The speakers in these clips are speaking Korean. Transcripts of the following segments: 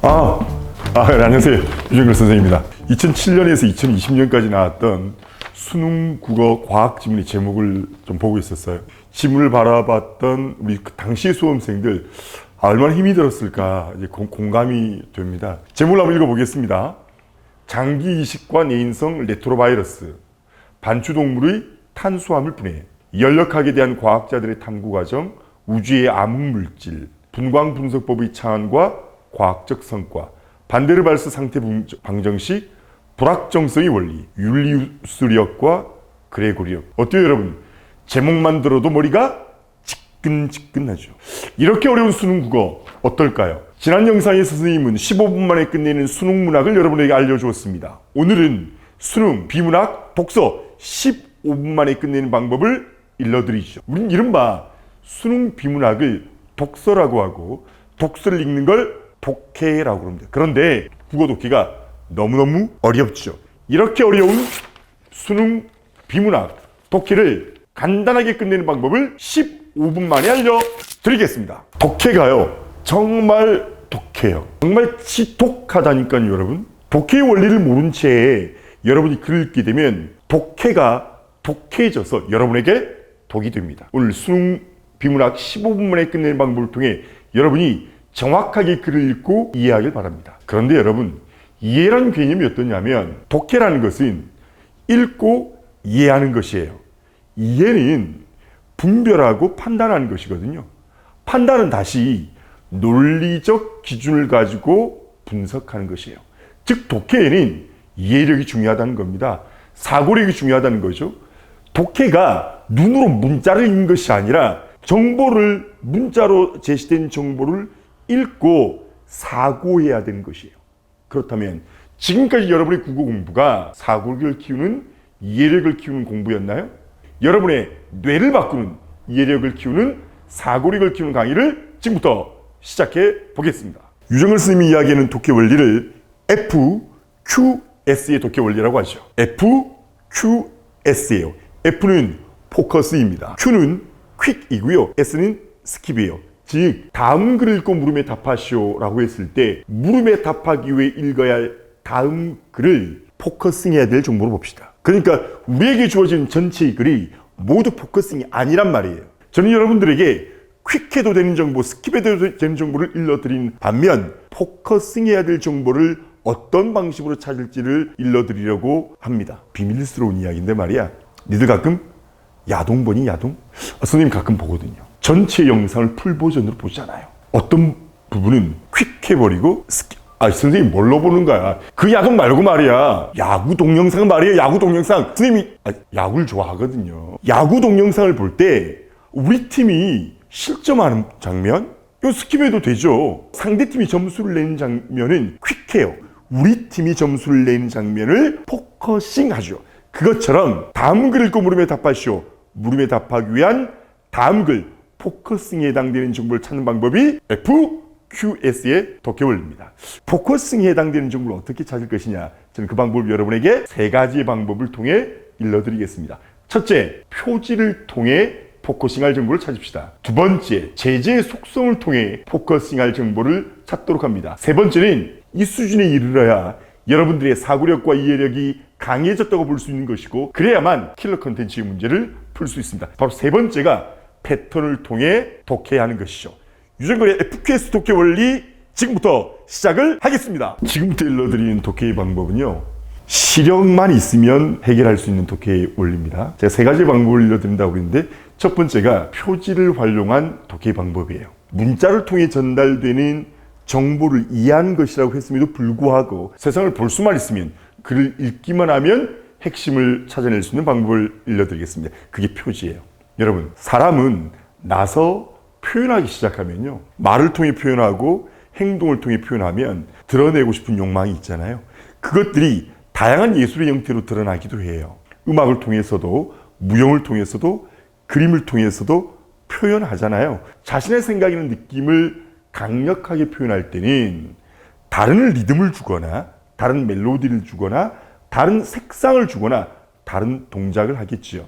안녕하세요. 유정글 선생님입니다. 2007년에서 2020년까지 나왔던 수능 국어 과학 지문의 제목을 좀 보고 있었어요. 지문을 바라봤던 우리 당시 수험생들 얼마나 힘이 들었을까 이제 공감이 됩니다. 제목을 한번 읽어보겠습니다. 장기 이식과 내인성 레트로바이러스, 반추동물의 탄수화물 분해, 연력학에 대한 과학자들의 탐구 과정, 우주의 암흑물질, 분광 분석법의 차원과 과학적 성과, 반데르발스 상태 방정식, 불확정성의 원리, 율리우스력과 그레고리력. 어때요 여러분? 제목만 들어도 머리가 지끈지끈하죠. 이렇게 어려운 수능 국어 어떨까요? 지난 영상에서 선생님은 15분 만에 끝내는 수능 문학을 여러분에게 알려주었습니다. 오늘은 수능 비문학 독서 15분 만에 끝내는 방법을 일러드리죠. 우린 이른바 수능 비문학을 독서라고 하고 독서를 읽는 걸 독해라고 합니다. 그런데 국어 독해가 너무너무 어렵죠. 이렇게 어려운 수능 비문학 독해를 간단하게 끝내는 방법을 15분 만에 알려드리겠습니다. 독해가요 정말 독해요. 정말 지독하다니까요 여러분. 독해의 원리를 모른 채 여러분이 글을 읽게 되면 독해가 독해져서 여러분에게 독이 됩니다. 오늘 수능 비문학 15분 만에 끝내는 방법을 통해 여러분이 정확하게 글을 읽고 이해하길 바랍니다. 그런데 여러분, 이해라는 개념이 어떠냐면 독해라는 것은 읽고 이해하는 것이에요. 이해는 분별하고 판단하는 것이거든요. 판단은 다시 논리적 기준을 가지고 분석하는 것이에요. 즉 독해에는 이해력이 중요하다는 겁니다. 사고력이 중요하다는 거죠. 독해가 눈으로 문자를 읽는 것이 아니라 정보를, 문자로 제시된 정보를 읽고 사고해야 되는 것이에요. 그렇다면 지금까지 여러분의 국어 공부가 사고력을 키우는, 이해력을 키우는 공부였나요? 여러분의 뇌를 바꾸는, 이해력을 키우는, 사고력을 키우는 강의를 지금부터 시작해 보겠습니다. 유정글 선생님이 이야기하는 독해 원리를 FQS의 독해 원리라고 하죠. FQS예요. F는 포커스입니다. Q는 퀵이고요. S는 스킵이에요. 즉 다음 글을 읽고 물음에 답하시오라고 했을 때 물음에 답하기 위해 읽어야 할 다음 글을 포커싱해야 될 정보로 봅시다. 그러니까 우리에게 주어진 전체의 글이 모두 포커싱이 아니란 말이에요. 저는 여러분들에게 퀵해도 되는 정보, 스킵해도 되는 정보를 일러드린 반면 포커싱해야 될 정보를 어떤 방식으로 찾을지를 일러드리려고 합니다. 비밀스러운 이야기인데 말이야. 니들 가끔 야동 보니 야동? 선생님 가끔 보거든요. 전체 영상을 풀버전으로 보잖아요. 어떤 부분은 퀵해버리고 선생님 뭘로 보는 거야? 그 야동 말고 말이야. 야구 동영상 말이에요. 야구 동영상. 선생님이 야구를 좋아하거든요. 야구 동영상을 볼 때 우리 팀이 실점하는 장면? 이거 스킵해도 되죠. 상대팀이 점수를 내는 장면은 퀵해요. 우리 팀이 점수를 내는 장면을 포커싱하죠. 그것처럼 다음 글 읽고 물음에 답하시오. 물음에 답하기 위한 다음 글 포커싱에 해당되는 정보를 찾는 방법이 FQS의 독해 원리입니다. 포커싱에 해당되는 정보를 어떻게 찾을 것이냐, 저는 그 방법을 여러분에게 세 가지의 방법을 통해 일러드리겠습니다. 첫째, 표지를 통해 포커싱할 정보를 찾읍시다. 두 번째, 제재의 속성을 통해 포커싱할 정보를 찾도록 합니다. 세 번째는 이 수준에 이르러야 여러분들의 사고력과 이해력이 강해졌다고 볼 수 있는 것이고 그래야만 킬러 컨텐츠의 문제를 풀 수 있습니다. 바로 세 번째가 패턴을 통해 독해하는 것이죠. 유정글의 FQS 독해 원리 지금부터 시작을 하겠습니다. 지금부터 일러드리는 독해의 방법은요, 시력만 있으면 해결할 수 있는 독해의 원리입니다. 제가 세 가지 방법을 일러드린다고 그랬는데 첫 번째가 표지를 활용한 독해 방법이에요. 문자를 통해 전달되는 정보를 이해하는 것이라고 했음에도 불구하고 세상을 볼 수만 있으면, 글을 읽기만 하면 핵심을 찾아낼 수 있는 방법을 일러드리겠습니다. 그게 표지예요. 여러분, 사람은 나서 표현하기 시작하면요, 말을 통해 표현하고 행동을 통해 표현하면 드러내고 싶은 욕망이 있잖아요. 그것들이 다양한 예술의 형태로 드러나기도 해요. 음악을 통해서도, 무용을 통해서도, 그림을 통해서도 표현하잖아요. 자신의 생각이나 느낌을 강력하게 표현할 때는 다른 리듬을 주거나 다른 멜로디를 주거나 다른 색상을 주거나 다른 동작을 하겠지요.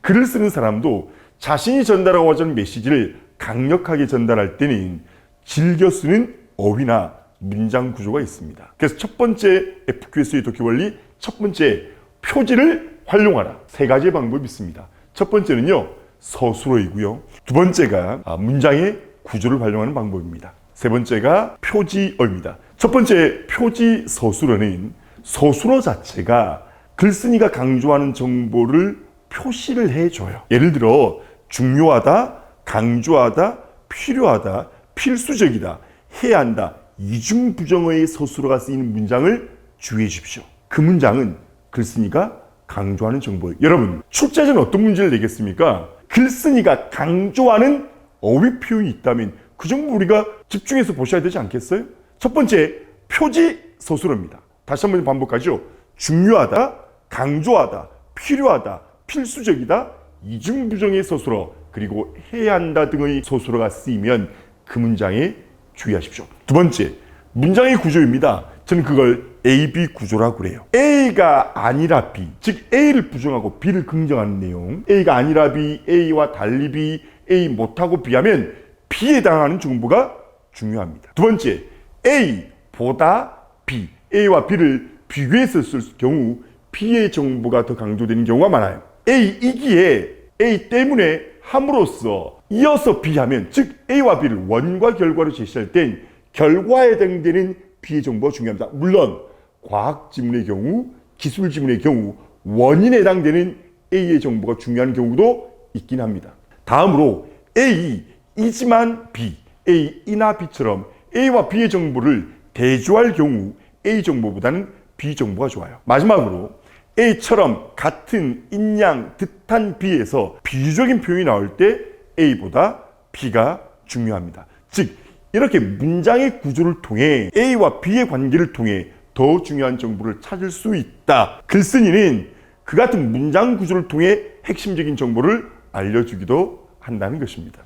글을 쓰는 사람도 자신이 전달하고자 하는 메시지를 강력하게 전달할 때는 즐겨 쓰는 어휘나 문장 구조가 있습니다. 그래서 첫 번째 FQS의 독해 원리, 첫 번째 표지를 활용하라. 세 가지의 방법이 있습니다. 첫 번째는요, 서술어이고요. 두 번째가 문장의 구조를 활용하는 방법입니다. 세 번째가 표지어입니다. 첫 번째 표지 서술어는 서술어 자체가 글쓴이가 강조하는 정보를 표시를 해줘요. 예를 들어 중요하다, 강조하다, 필요하다, 필수적이다, 해야 한다, 이중부정어의 서술어가 쓰이는 문장을 주의해 주십시오. 그 문장은 글쓴이가 강조하는 정보예요. 여러분, 출제자는 어떤 문제를 내겠습니까? 글쓴이가 강조하는 어휘 표현이 있다면 그 정보 우리가 집중해서 보셔야 되지 않겠어요? 첫 번째, 표지 서술어입니다. 다시 한번 반복하죠. 중요하다, 강조하다, 필요하다, 필수적이다, 이중부정의 서술어, 그리고 해야 한다 등의 서술어가 쓰이면 그 문장에 주의하십시오. 두 번째, 문장의 구조입니다. 저는 그걸 A-B 구조라고 그래요. A가 아니라 B, 즉 A를 부정하고 B를 긍정하는 내용. A가 아니라 B, A와 달리 B, A 못하고 B하면 B에 해당하는 정보가 중요합니다. 두 번째, A보다 B, A와 B를 비교해서 쓸 경우 B의 정보가 더 강조되는 경우가 많아요. A이기에 A 때문에 함으로써 이어서 B 하면, 즉 A와 B를 원과 결과로 제시할 땐 결과에 해당되는 B의 정보가 중요합니다. 물론 과학 지문의 경우, 기술 지문의 경우 원인에 해당되는 A의 정보가 중요한 경우도 있긴 합니다. 다음으로 A이지만 B, A이나 B처럼 A와 B의 정보를 대조할 경우 A 정보보다는 B 정보가 좋아요. 마지막으로 A처럼 같은, 인양, 듯한 B에서 비유적인 표현이 나올 때 A보다 B가 중요합니다. 즉 이렇게 문장의 구조를 통해 A와 B의 관계를 통해 더 중요한 정보를 찾을 수 있다. 글쓴이는 그 같은 문장 구조를 통해 핵심적인 정보를 알려주기도 한다는 것입니다.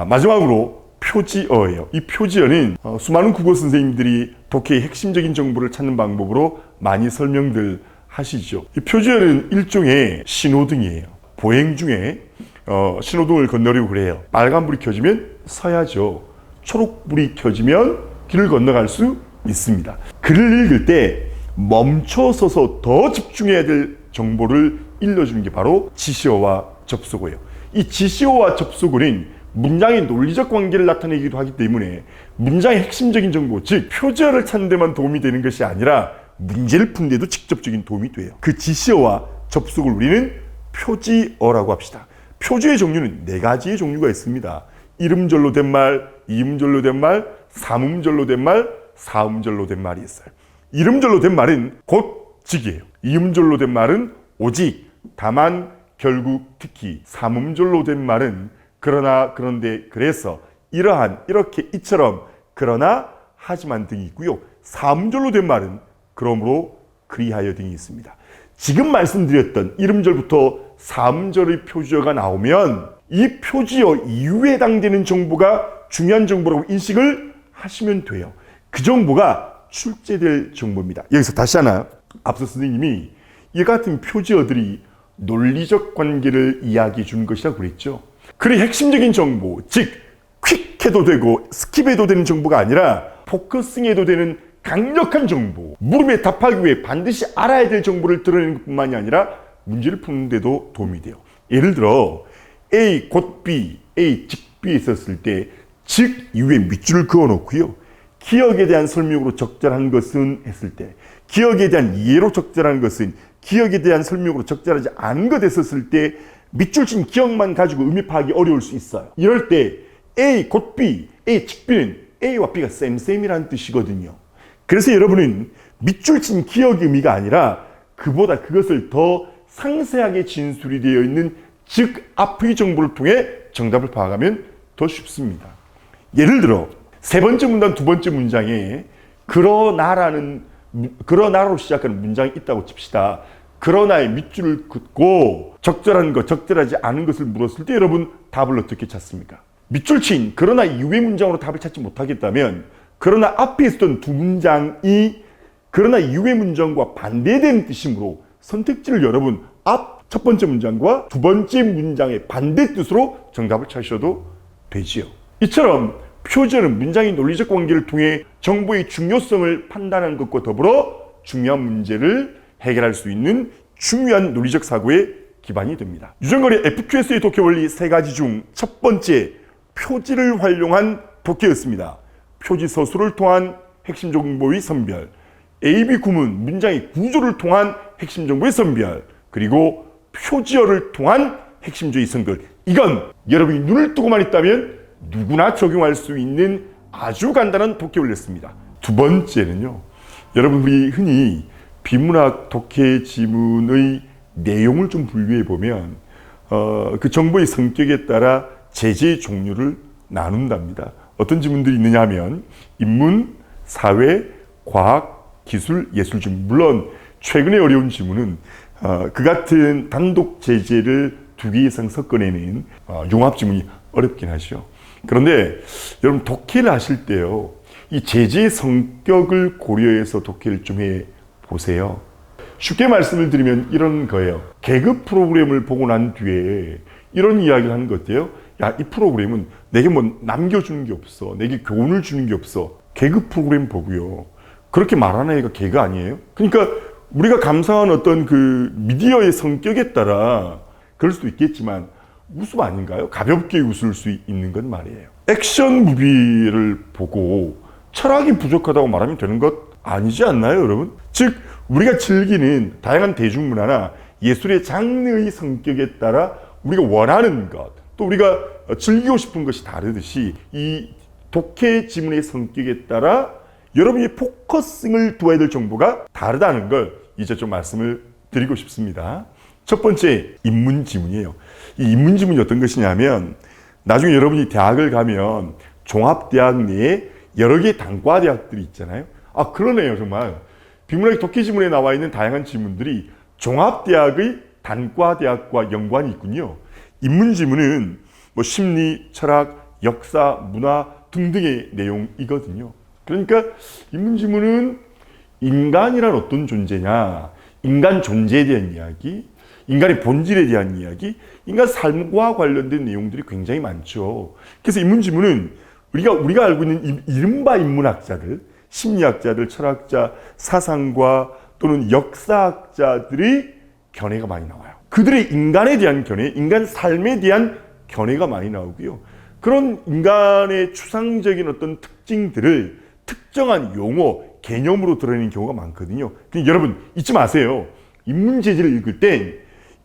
마지막으로 표지어예요. 이 표지어는 수많은 국어 선생님들이 독해의 핵심적인 정보를 찾는 방법으로 많이 설명들 하시죠. 이 표지어는 일종의 신호등이에요. 보행 중에 신호등을 건너려고 그래요. 빨간불이 켜지면 서야죠. 초록불이 켜지면 길을 건너갈 수 있습니다. 글을 읽을 때 멈춰서서 더 집중해야 될 정보를 일러주는 게 바로 지시어와 접속어예요. 이 지시어와 접속어는 문장의 논리적 관계를 나타내기도 하기 때문에 문장의 핵심적인 정보, 즉 표지어를 찾는 데만 도움이 되는 것이 아니라 문제를 푸는 데도 직접적인 도움이 돼요. 그 지시어와 접속을 우리는 표지어라고 합시다. 표지의 종류는 4가지의 종류가 있습니다. 이름절로 된 말, 이음절로 된 말, 삼음절로 된 말, 사음절로 된 말이 있어요. 이름절로 된 말은 곧, 즉이에요. 이음절로 된 말은 오직, 다만, 결국, 특히. 삼음절로 된 말은 그러나, 그런데, 그래서, 이러한, 이렇게, 이처럼, 그러나, 하지만 등이 있고요. 사음절로 된 말은 그러므로, 그리하여 등이 있습니다. 지금 말씀드렸던 이름절부터 사음절의 표지어가 나오면 이 표지어 이후에 해당되는 정보가 중요한 정보라고 인식을 하시면 돼요. 그 정보가 출제될 정보입니다. 여기서 다시 하나, 앞서 선생님이 이 같은 표지어들이 논리적 관계를 이야기해 주는 것이라고 그랬죠. 그의 핵심적인 정보, 즉 퀵해도 되고 스킵해도 되는 정보가 아니라 포커싱해도 되는 강력한 정보, 물음에 답하기 위해 반드시 알아야 될 정보를 드러내는 것뿐만이 아니라 문제를 푸는 데도 도움이 돼요. 예를 들어 A 곧 B, A 즉 B에 있었을 때 즉 이후에 밑줄을 그어놓고요. 기억에 대한 설명으로 적절한 것은 했을 때, 기억에 대한 이해로 적절한 것은, 기억에 대한 설명으로 적절하지 않은 것 했었을 때 밑줄 친 기억만 가지고 의미 파악이 어려울 수 있어요. 이럴 때 A 곧 B, A 즉 B는 A와 B가 쌤쌤이라는 뜻이거든요. 그래서 여러분은 밑줄 친 기억의 의미가 아니라 그보다 그것을 더 상세하게 진술이 되어 있는 즉 앞의 정보를 통해 정답을 파악하면 더 쉽습니다. 예를 들어 세 번째 문단 두 번째 문장에 그러나로 시작하는 문장이 있다고 칩시다. 그러나의 밑줄을 긋고 적절한 것, 적절하지 않은 것을 물었을 때 여러분 답을 어떻게 찾습니까? 밑줄 친 그러나 이후의 문장으로 답을 찾지 못하겠다면 그러나 앞에 있었던 두 문장이 그러나 이후의 문장과 반대되는 뜻이므로 선택지를 여러분 앞 첫 번째 문장과 두 번째 문장의 반대 뜻으로 정답을 찾으셔도 되지요. 이처럼 표절은 문장의 논리적 관계를 통해 정보의 중요성을 판단하는 것과 더불어 중요한 문제를 해결할 수 있는 중요한 논리적 사고의 기반이 됩니다. 유전거리 FQS의 독해 원리 세 가지 중 첫 번째, 표지를 활용한 독해였습니다. 표지 서술을 통한 핵심 정보의 선별, AB 구문, 문장의 구조를 통한 핵심 정보의 선별, 그리고 표지어를 통한 핵심주의 선별. 이건 여러분이 눈을 뜨고만 있다면 누구나 적용할 수 있는 아주 간단한 독해 원리였습니다. 두 번째는요, 여러분이 흔히 비문학 독해 지문의 내용을 좀 분류해 보면 그 정보의 성격에 따라 제재의 종류를 나눈답니다. 어떤 지문들이 있느냐 하면 인문, 사회, 과학, 기술, 예술 중, 물론 최근에 어려운 지문은 그 같은 단독 제재를 두 개 이상 섞어내는 융합 지문이 어렵긴 하죠. 그런데 여러분 독해를 하실 때요, 이 제재의 성격을 고려해서 독해를 좀 해 보세요. 쉽게 말씀을 드리면 이런 거예요. 개그 프로그램을 보고 난 뒤에 이런 이야기를 하는 것 같아요. 야, 이 프로그램은 내게 뭐 남겨주는 게 없어. 내게 교훈을 주는 게 없어. 개그 프로그램 보고요. 그렇게 말하는 애가 개그 아니에요? 그러니까 우리가 감상한 어떤 그 미디어의 성격에 따라 그럴 수도 있겠지만 웃음 아닌가요? 가볍게 웃을 수 있는 건 말이에요. 액션 무비를 보고 철학이 부족하다고 말하면 되는 것 아니지 않나요, 여러분? 즉, 우리가 즐기는 다양한 대중문화나 예술의 장르의 성격에 따라 우리가 원하는 것, 또 우리가 즐기고 싶은 것이 다르듯이 이 독해 지문의 성격에 따라 여러분이 포커싱을 두어야 될 정보가 다르다는 걸 이제 좀 말씀을 드리고 싶습니다. 첫 번째, 인문 지문이에요. 이 인문 지문이 어떤 것이냐면 나중에 여러분이 대학을 가면 종합대학 내에 여러 개의 단과대학들이 있잖아요. 아, 그러네요, 정말. 비문학의 독해 지문에 나와 있는 다양한 지문들이 종합대학의 단과대학과 연관이 있군요. 인문 지문은 뭐 심리, 철학, 역사, 문화 등등의 내용이거든요. 그러니까 인문 지문은 인간이란 어떤 존재냐, 인간 존재에 대한 이야기, 인간의 본질에 대한 이야기, 인간 삶과 관련된 내용들이 굉장히 많죠. 그래서 인문 지문은 우리가 알고 있는 이른바 인문학자들, 심리학자들, 철학자, 사상가 또는 역사학자들의 견해가 많이 나와요. 그들의 인간에 대한 견해, 인간 삶에 대한 견해가 많이 나오고요. 그런 인간의 추상적인 어떤 특징들을 특정한 용어, 개념으로 드러내는 경우가 많거든요. 그러니까 여러분 잊지 마세요. 인문재질을 읽을 땐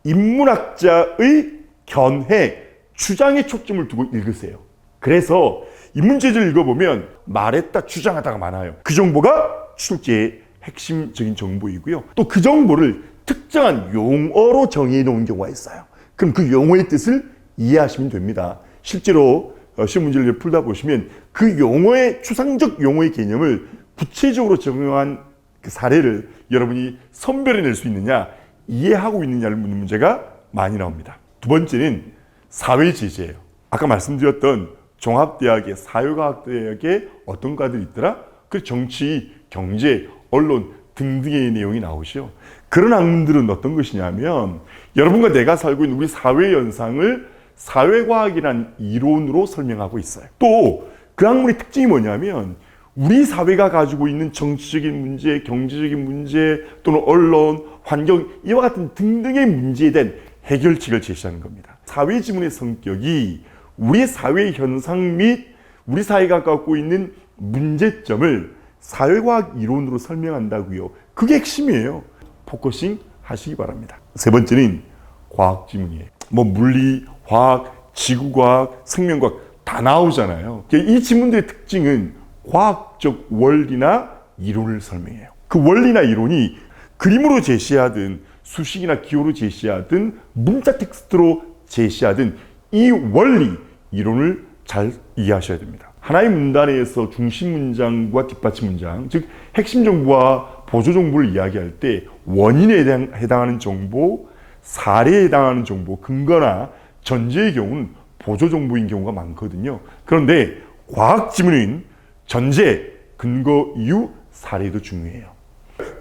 인문학자의 견해, 주장에 초점을 두고 읽으세요. 그래서 인문재질을 읽어보면 말했다, 주장하다가 많아요. 그 정보가 출제의 핵심적인 정보이고요. 또 그 정보를 특정한 용어로 정의해 놓은 경우가 있어요. 그럼 그 용어의 뜻을 이해하시면 됩니다. 실제로 시험 문제를 풀다 보시면 그 용어의 추상적 용어의 개념을 구체적으로 적용한 그 사례를 여러분이 선별해낼 수 있느냐, 이해하고 있느냐를 묻는 문제가 많이 나옵니다. 두 번째는 사회제재예요. 아까 말씀드렸던 종합대학의 사회과학대학에 어떤 과들이 있더라? 그 정치, 경제, 언론 등등의 내용이 나오죠. 그런 학문들은 어떤 것이냐면 여러분과 내가 살고 있는 우리 사회 현상을 사회과학이라는 이론으로 설명하고 있어요. 또 그 학문의 특징이 뭐냐면 우리 사회가 가지고 있는 정치적인 문제, 경제적인 문제 또는 언론, 환경 이와 같은 등등의 문제에 대한 해결책을 제시하는 겁니다. 사회 지문의 성격이 우리 사회 현상 및 우리 사회가 갖고 있는 문제점을 사회과학 이론으로 설명한다고요. 그게 핵심이에요. 포커싱 하시기 바랍니다. 세 번째는 과학 지문이에요. 뭐 물리, 화학, 지구과학, 생명과학 다 나오잖아요. 이 지문들의 특징은 과학적 원리나 이론을 설명해요. 그 원리나 이론이 그림으로 제시하든 수식이나 기호로 제시하든 문자 텍스트로 제시하든 이 원리, 이론을 잘 이해하셔야 됩니다. 하나의 문단에서 중심 문장과 뒷받침 문장, 즉 핵심 정보와 보조 정보를 이야기할 때 원인에 해당하는 정보, 사례에 해당하는 정보, 근거나 전제의 경우는 보조 정보인 경우가 많거든요. 그런데 과학 지문은 전제, 근거, 이유, 사례도 중요해요.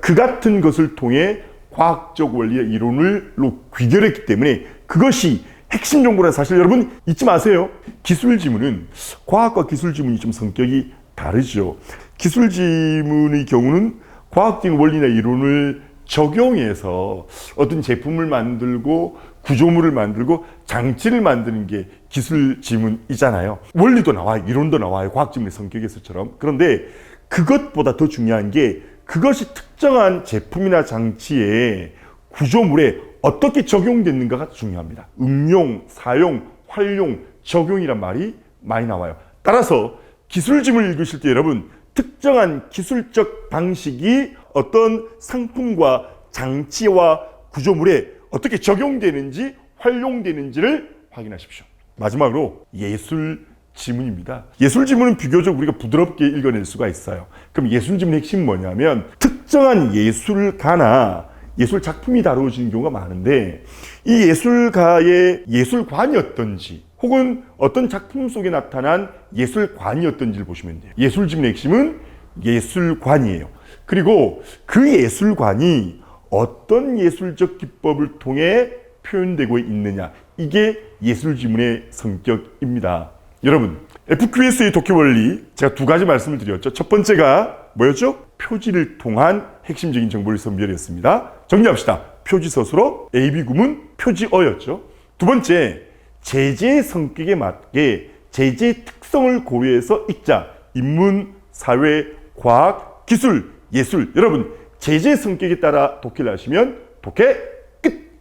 그 같은 것을 통해 과학적 원리의 이론으로 귀결했기 때문에 그것이 핵심 정보라는 사실 여러분 잊지 마세요. 기술 지문은 과학과 기술 지문이 좀 성격이 다르죠. 기술 지문의 경우는 과학적인 원리나 이론을 적용해서 어떤 제품을 만들고 구조물을 만들고 장치를 만드는 게 기술 지문이잖아요. 원리도 나와요. 이론도 나와요. 과학 지문의 성격에서처럼. 그런데 그것보다 더 중요한 게 그것이 특정한 제품이나 장치에 구조물에 어떻게 적용됐는가가 중요합니다. 응용, 사용, 활용, 적용이란 말이 많이 나와요. 따라서 기술 지문을 읽으실 때 여러분 특정한 기술적 방식이 어떤 상품과 장치와 구조물에 어떻게 적용되는지 활용되는지를 확인하십시오. 마지막으로 예술 지문입니다. 예술 지문은 비교적 우리가 부드럽게 읽어낼 수가 있어요. 그럼 예술 지문의 핵심은 뭐냐면 특정한 예술가나 예술 작품이 다루어지는 경우가 많은데 이 예술가의 예술관이 어떤지 혹은 어떤 작품 속에 나타난 예술관이 어떤지를 보시면 돼요. 예술 지문의 핵심은 예술관이에요. 그리고 그 예술관이 어떤 예술적 기법을 통해 표현되고 있느냐, 이게 예술 지문의 성격입니다. 여러분, FQS의 독해 원리 제가 두 가지 말씀을 드렸죠. 첫 번째가 뭐였죠? 표지를 통한 핵심적인 정보를 선별이었습니다. 정리합시다. 표지 서술어, AB 구문, 표지어였죠. 두 번째, 제재의 성격에 맞게 제재의 특성을 고려해서 읽자. 인문, 사회, 과학, 기술, 예술. 여러분, 제재의 성격에 따라 독해를 하시면 독해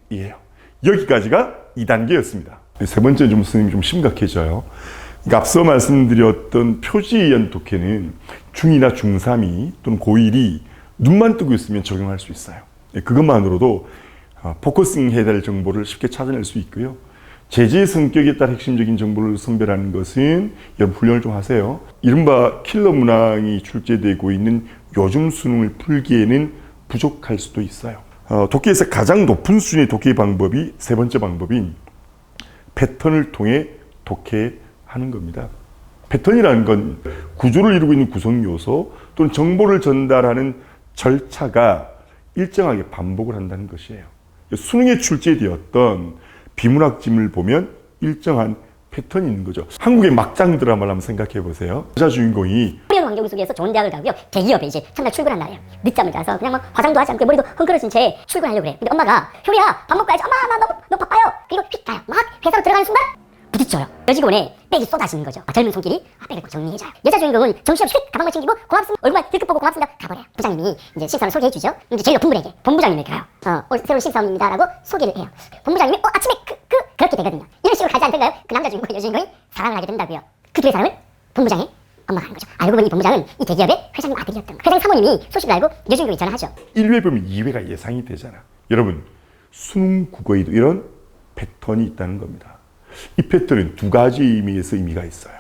끝이에요. 여기까지가 2단계였습니다. 세 번째 좀 스님이 좀 심각해져요. 그러니까 앞서 말씀드렸던 표지연 독해는 중2나 중3이 또는 고1이 눈만 뜨고 있으면 적용할 수 있어요. 그것만으로도 포커싱 해야 될 정보를 쉽게 찾아낼 수 있고요. 제재의 성격에 따라 핵심적인 정보를 선별하는 것은 여러분 훈련을 좀 하세요. 이른바 킬러 문항이 출제되고 있는 요즘 수능을 풀기에는 부족할 수도 있어요. 독해에서 가장 높은 수준의 독해 방법이 세 번째 방법인 패턴을 통해 독해하는 겁니다. 패턴이라는 건 구조를 이루고 있는 구성 요소 또는 정보를 전달하는 절차가 일정하게 반복을 한다는 것이에요. 수능에 출제되었던 비문학짐을 보면 일정한 패턴이 있는 거죠. 한국의 막장 드라마를 한번 생각해 보세요. 여자 주인공이 어려운 환경 속에서 좋은 대학을 가고요. 대기업에 이제 첫날 출근한 날이에요. 늦잠을 자서 그냥 막 화장도 하지 않고 머리도 헝클어진 채 출근하려고 그래. 근데 엄마가 효리야 밥 먹고 가야지. 엄마 나 너무 바빠요. 그리고 휙 가요. 막 회사로 들어가는 순간 부딪혀요. 여직원의 백이 쏟아지는 거죠. 젊은 손길이 백을 정리해줘요. 여자 주인공은 정신없이 휙 가방을 챙기고 고맙습니다. 얼굴만 들끗 보고 고맙습니다. 가버려요. 부장님이 이제 심사를 소개해주죠. 이제 제일 높은 분에게 본부장님에게 가요. 새로운 심사원입니다라고 소개를 해요. 본부장님이 아침에 그렇게 되거든요. 이런 식으로 가지 않던가요? 그 남자 주인공, 여주인공이 사랑을 하게 된다고요. 그 둘의 사랑을 본부장의 엄마가 하는 거죠. 알고 보니 본부장은 이 대기업의 회장님 아들이었던 거예요. 회장 사모님이 소식을 알고 여주인공이 전화하죠. 1회 보면 2회가 예상이 되잖아. 여러분, 수능 국어에도 이런 패턴이 있다는 겁니다. 이 패턴은 두 가지 의미에서 의미가 있어요.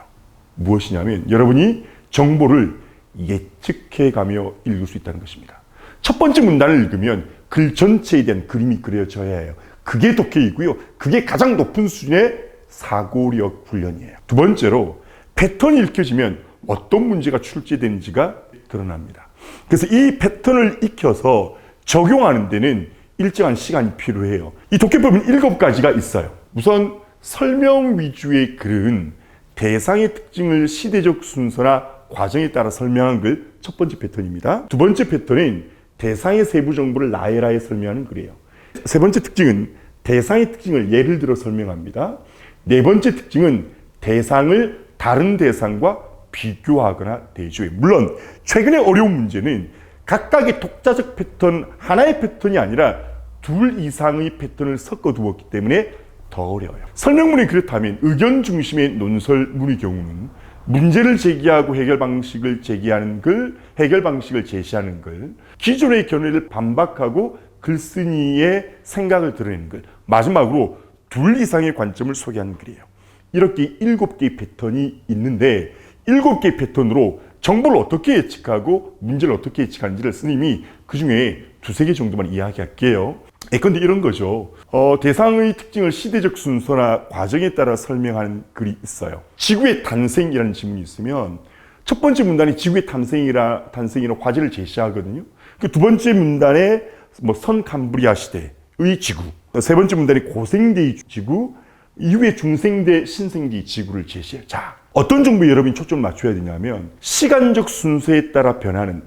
무엇이냐면 여러분이 정보를 예측해가며 읽을 수 있다는 것입니다. 첫 번째 문단을 읽으면 글 전체에 대한 그림이 그려져야 해요. 그게 독해이고요. 그게 가장 높은 수준의 사고력 훈련이에요. 두 번째로 패턴이 읽혀지면 어떤 문제가 출제되는지가 드러납니다. 그래서 이 패턴을 익혀서 적용하는 데는 일정한 시간이 필요해요. 이 독해법은 7가지가 있어요. 우선 설명 위주의 글은 대상의 특징을 시대적 순서나 과정에 따라 설명한 글, 첫 번째 패턴입니다. 두 번째 패턴은 대상의 세부 정보를 나열하여 설명하는 글이에요. 세 번째 특징은 대상의 특징을 예를 들어 설명합니다. 네 번째 특징은 대상을 다른 대상과 비교하거나 대조해. 물론 최근의 어려운 문제는 각각의 독자적 패턴, 하나의 패턴이 아니라 둘 이상의 패턴을 섞어 두었기 때문에 더 어려워요. 설명문이 그렇다면 의견 중심의 논설문의 경우는 문제를 제기하고 해결 방식을 제기하는 글, 해결 방식을 제시하는 글, 기존의 견해를 반박하고 글쓴이의 생각을 드러내는 글, 마지막으로 둘 이상의 관점을 소개하는 글이에요. 이렇게 7개의 패턴이 있는데 7개의 패턴으로 정보를 어떻게 예측하고 문제를 어떻게 예측하는지를 스님이 그 중에 2-3개 정도만 이야기할게요. 그런데 이런 거죠. 대상의 특징을 시대적 순서나 과정에 따라 설명하는 글이 있어요. 지구의 탄생이라는 지문이 있으면 첫 번째 문단이 지구의 탄생이라는 화제를 제시하거든요. 그 두 번째 문단에 선 캄브리아 시대의 지구, 세 번째 문단이 고생대의 지구, 이후에 중생대, 신생지, 지구를 제시해요. 자, 어떤 정보에 여러분이 초점을 맞춰야 되냐면 시간적 순서에 따라 변하는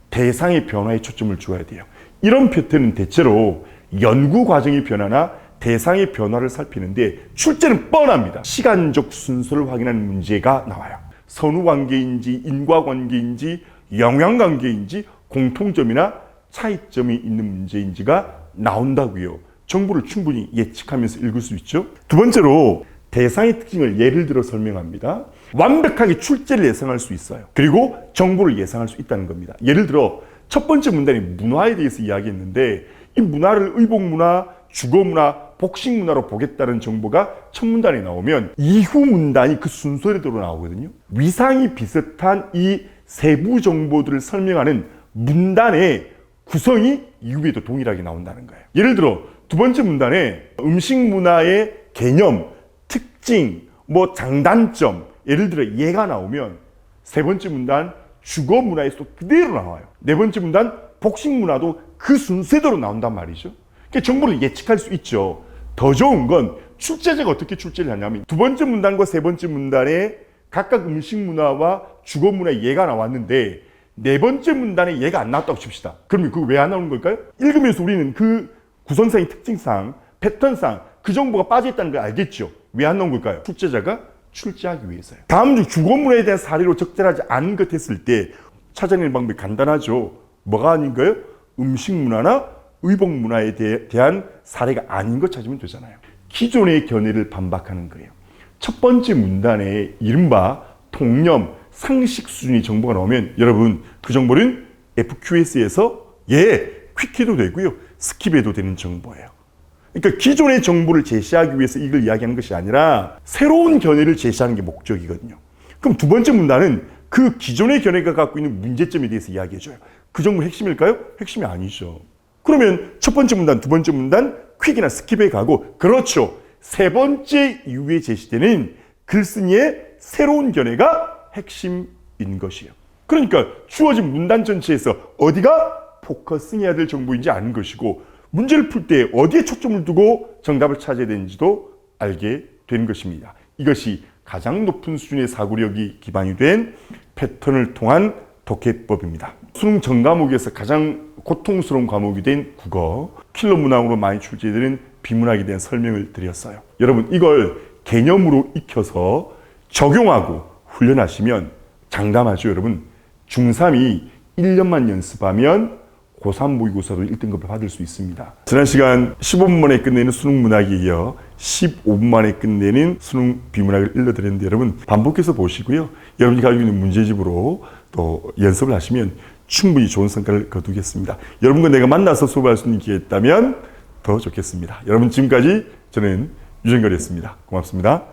대상의 변화에 초점을 주어야 돼요. 이런 패턴은 대체로 연구 과정의 변화나 대상의 변화를 살피는데 출제는 뻔합니다. 시간적 순서를 확인하는 문제가 나와요. 선후관계인지 인과관계인지 영향관계인지 공통점이나 차이점이 있는 문제인지가 나온다고요. 정보를 충분히 예측하면서 읽을 수 있죠. 두 번째로 대상의 특징을 예를 들어 설명합니다. 완벽하게 출제를 예상할 수 있어요. 그리고 정보를 예상할 수 있다는 겁니다. 예를 들어 첫 번째 문단이 문화에 대해서 이야기했는데 이 문화를 의복문화, 주거문화, 복식문화로 보겠다는 정보가 첫 문단에 나오면 이후 문단이 그 순서대로 나오거든요. 위상이 비슷한 이 세부 정보들을 설명하는 문단의 구성이 이후에도 동일하게 나온다는 거예요. 예를 들어 두 번째 문단에 음식 문화의 개념, 특징, 장단점, 예를 들어 얘가 나오면 세 번째 문단 주거 문화에서도 그대로 나와요. 네 번째 문단 복식 문화도 그 순서대로 나온단 말이죠. 그러니까 정보를 예측할 수 있죠. 더 좋은 건 출제자가 어떻게 출제를 하냐면 두 번째 문단과 세 번째 문단에 각각 음식 문화와 주거 문화의 예가 나왔는데 네 번째 문단에 얘가 안 나왔다고 칩시다. 그러면 그거 왜 안 나오는 걸까요? 읽으면서 우리는 그 구성상의 특징상, 패턴상 그 정보가 빠져있다는 걸 알겠죠. 왜 안 나온 걸까요? 출제자가 출제하기 위해서요. 다음 중 주거문화에 대한 사례로 적절하지 않은 것 했을 때 찾아내는 방법이 간단하죠. 뭐가 아닌가요? 음식문화나 의복문화에 대한 사례가 아닌 것 찾으면 되잖아요. 기존의 견해를 반박하는 거예요. 첫 번째 문단에 이른바 통념, 상식 수준의 정보가 나오면 여러분 그 정보는 FQS에서 퀵해도 되고요. 스킵해도 되는 정보예요. 그러니까 기존의 정보를 제시하기 위해서 이걸 이야기하는 것이 아니라 새로운 견해를 제시하는 게 목적이거든요. 그럼 두 번째 문단은 그 기존의 견해가 갖고 있는 문제점에 대해서 이야기해줘요. 그 정보 핵심일까요? 핵심이 아니죠. 그러면 첫 번째 문단, 두 번째 문단 퀵이나 스킵에 가고 그렇죠. 세 번째 이후에 제시되는 글쓴이의 새로운 견해가 핵심인 것이에요. 그러니까 주어진 문단 전체에서 어디가 포커싱해야 될 정보인지 아는 것이고 문제를 풀 때 어디에 초점을 두고 정답을 찾아야 되는지도 알게 되는 것입니다. 이것이 가장 높은 수준의 사고력이 기반이 된 패턴을 통한 독해법입니다. 수능 전 과목에서 가장 고통스러운 과목이 된 국어, 킬러 문항으로 많이 출제되는 비문학에 대한 설명을 드렸어요. 여러분 이걸 개념으로 익혀서 적용하고 훈련하시면 장담하죠. 여러분 중3이 1년만 연습하면 고3 모의고사도 1등급을 받을 수 있습니다. 지난 시간 15분 만에 끝내는 수능 문학에 이어 15분 만에 끝내는 수능 비문학을 일러드렸는데 여러분 반복해서 보시고요. 여러분이 가지고 있는 문제집으로 또 연습을 하시면 충분히 좋은 성과를 거두겠습니다. 여러분과 내가 만나서 수업할 수 있는 기회가 있다면 더 좋겠습니다. 여러분 지금까지 저는 유정걸이었습니다. 고맙습니다.